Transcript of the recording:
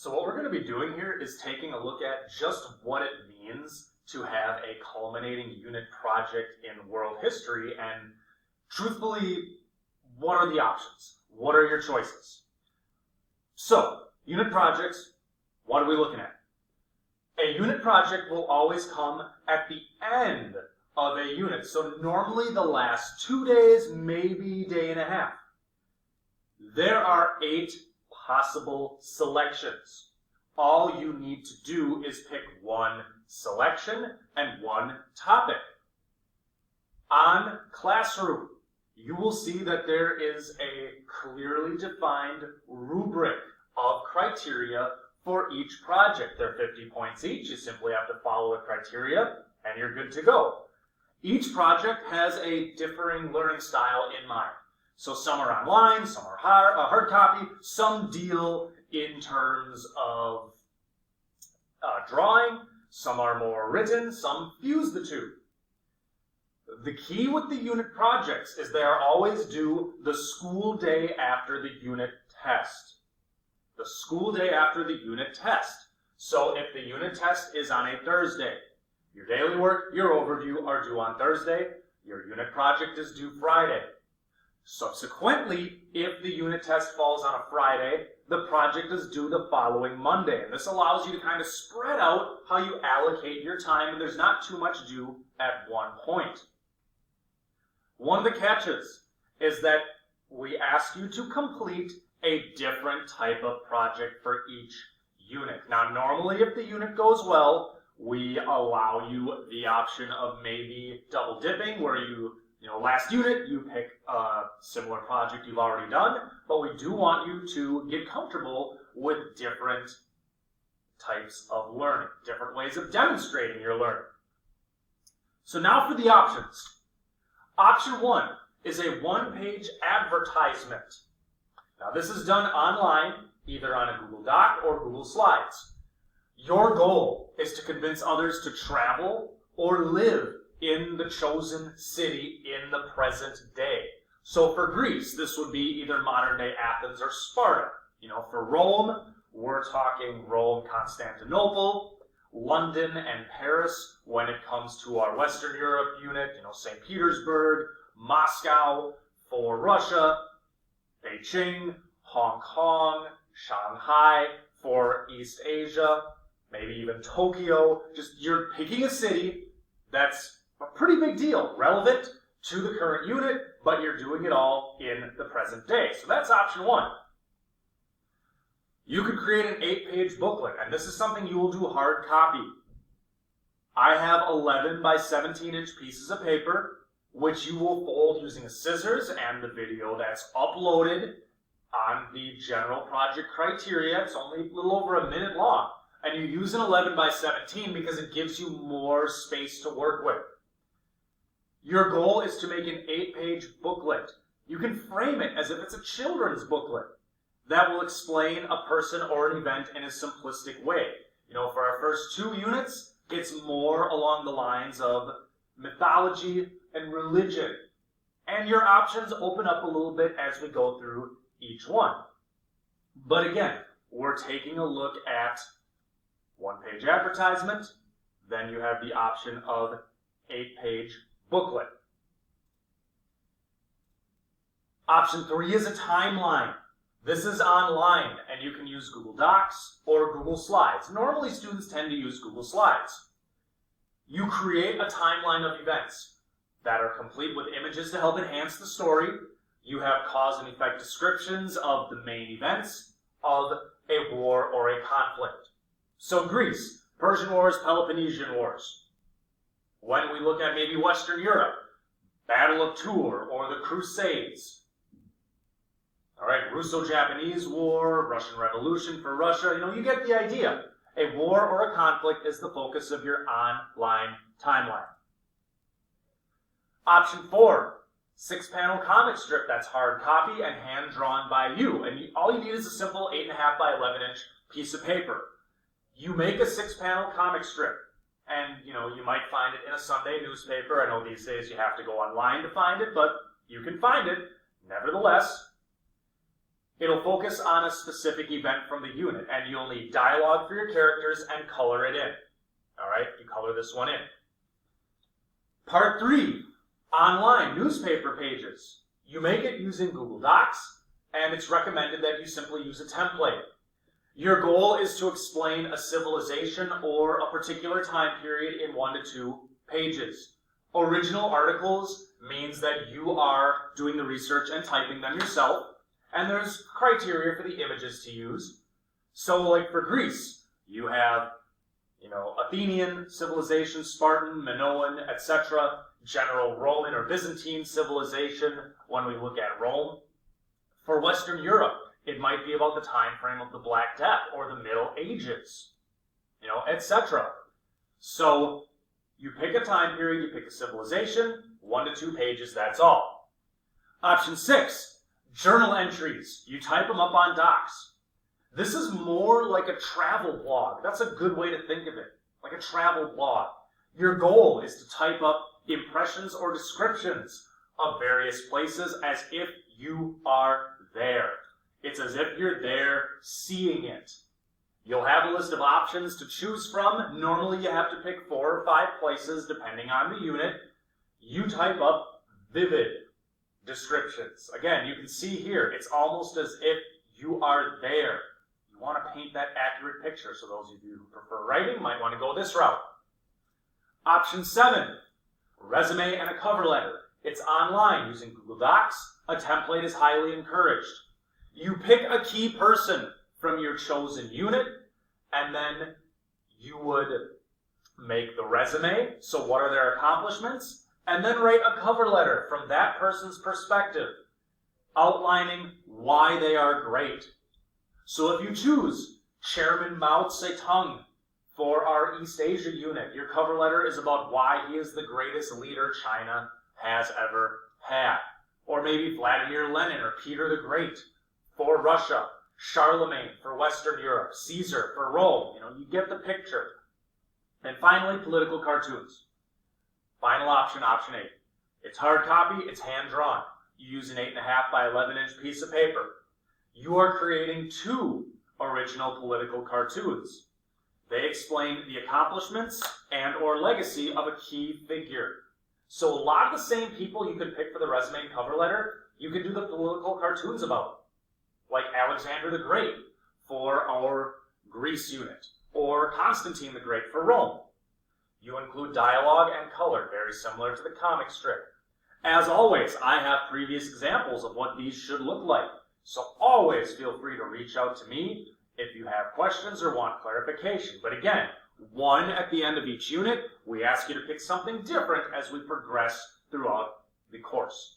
So what we're going to be doing here is taking a look at just what it means to have a culminating unit project in world history, and truthfully, what are the options? What are your choices? So, unit projects, what are we looking at? A unit project will always come at the end of a unit. So normally the last 2 days, maybe day and a half. There are 8 possible selections. All you need to do is pick one selection and one topic. On Classroom, you will see that there is a clearly defined rubric of criteria for each project. They're 50 points each. You simply have to follow the criteria and you're good to go. Each project has a differing learning style in mind. So some are online, some are hard copy, some deal in terms of drawing, some are more written, some fuse the two. The key with the unit projects is they are always due the school day after the unit test. The school day after the unit test. So if the unit test is on a Thursday, your daily work, your overview are due on Thursday, your unit project is due Friday. Subsequently, if the unit test falls on a Friday, the project is due the following Monday. And this allows you to kind of spread out how you allocate your time, and there's not too much due at one point. One of the catches is that we ask you to complete a different type of project for each unit. Now, normally if the unit goes well, we allow you the option of maybe double dipping, where last unit, you pick a similar project you've already done, but we do want you to get comfortable with different types of learning, different ways of demonstrating your learning. So now for the options. Option 1 is a one-page advertisement. Now this is done online, either on a Google Doc or Google Slides. Your goal is to convince others to travel or live in the chosen city in the present day. So for Greece, this would be either modern-day Athens or Sparta. For Rome, we're talking Rome, Constantinople, London, and Paris. When it comes to our Western Europe unit, St. Petersburg, Moscow. For Russia, Beijing, Hong Kong, Shanghai. For East Asia, maybe even Tokyo. You're picking a city that's a pretty big deal, relevant to the current unit, but you're doing it all in the present day. So that's option 1. You could create an 8-page booklet, and this is something you will do hard copy. I have 11 by 17-inch pieces of paper, which you will fold using a scissors, and the video that's uploaded on the general project criteria. It's only a little over a minute long. And you use an 11 by 17 because it gives you more space to work with. Your goal is to make an 8-page booklet. You can frame it as if it's a children's booklet that will explain a person or an event in a simplistic way. For our first 2 units, it's more along the lines of mythology and religion. And your options open up a little bit as we go through each one. But again, we're taking a look at one-page advertisement, then you have the option of 8-page booklet. Option 3 is a timeline. This is online, and you can use Google Docs or Google Slides. Normally, students tend to use Google Slides. You create a timeline of events that are complete with images to help enhance the story. You have cause and effect descriptions of the main events of a war or a conflict. So Greece, Persian Wars, Peloponnesian Wars. When we look at maybe Western Europe, Battle of Tours or the Crusades. All right, Russo-Japanese War, Russian Revolution for Russia. You get the idea. A war or a conflict is the focus of your online timeline. Option 4, 6-panel comic strip that's hard copy and hand-drawn by you. And all you need is a simple 8.5 by 11-inch piece of paper. You make a 6-panel comic strip, and you might find it in a Sunday newspaper. I know these days you have to go online to find it, but you can find it nevertheless. It'll focus on a specific event from the unit, and you'll need dialogue for your characters and color it in. All right, you color this one in. Part 3, online newspaper pages. You make it using Google Docs, and it's recommended that you simply use a template. Your goal is to explain a civilization or a particular time period in 1 to 2 pages. Original articles means that you are doing the research and typing them yourself, and there's criteria for the images to use. So like for Greece, you have, Athenian civilization, Spartan, Minoan, etc. General Roman or Byzantine civilization when we look at Rome. For Western Europe, it might be about the time frame of the Black Death or the Middle Ages, etc. So you pick a time period, you pick a civilization, 1 to 2 pages, that's all. Option 6, journal entries. You type them up on docs. This is more like a travel blog. That's a good way to think of it, like a travel blog. Your goal is to type up impressions or descriptions of various places as if you are there. It's as if you're there seeing it. You'll have a list of options to choose from. Normally you have to pick 4 or 5 places depending on the unit. You type up vivid descriptions. Again, you can see here, it's almost as if you are there. You want to paint that accurate picture, so those of you who prefer writing might want to go this route. Option 7, resume and a cover letter. It's online using Google Docs. A template is highly encouraged. You pick a key person from your chosen unit, and then you would make the resume, so what are their accomplishments, and then write a cover letter from that person's perspective, outlining why they are great. So if you choose Chairman Mao Zedong for our East Asia unit, your cover letter is about why he is the greatest leader China has ever had. Or maybe Vladimir Lenin or Peter the Great for Russia, Charlemagne for Western Europe, Caesar for Rome. You get the picture. And finally, political cartoons. Final option, option 8. It's hard copy, it's hand-drawn. You use an 8.5 by 11-inch piece of paper. You are creating 2 original political cartoons. They explain the accomplishments and or legacy of a key figure. So a lot of the same people you could pick for the resume and cover letter, you could do the political cartoons about. Like Alexander the Great for our Greece unit, or Constantine the Great for Rome. You include dialogue and color, very similar to the comic strip. As always, I have previous examples of what these should look like, so always feel free to reach out to me if you have questions or want clarification. But again, 1 at the end of each unit, we ask you to pick something different as we progress throughout the course.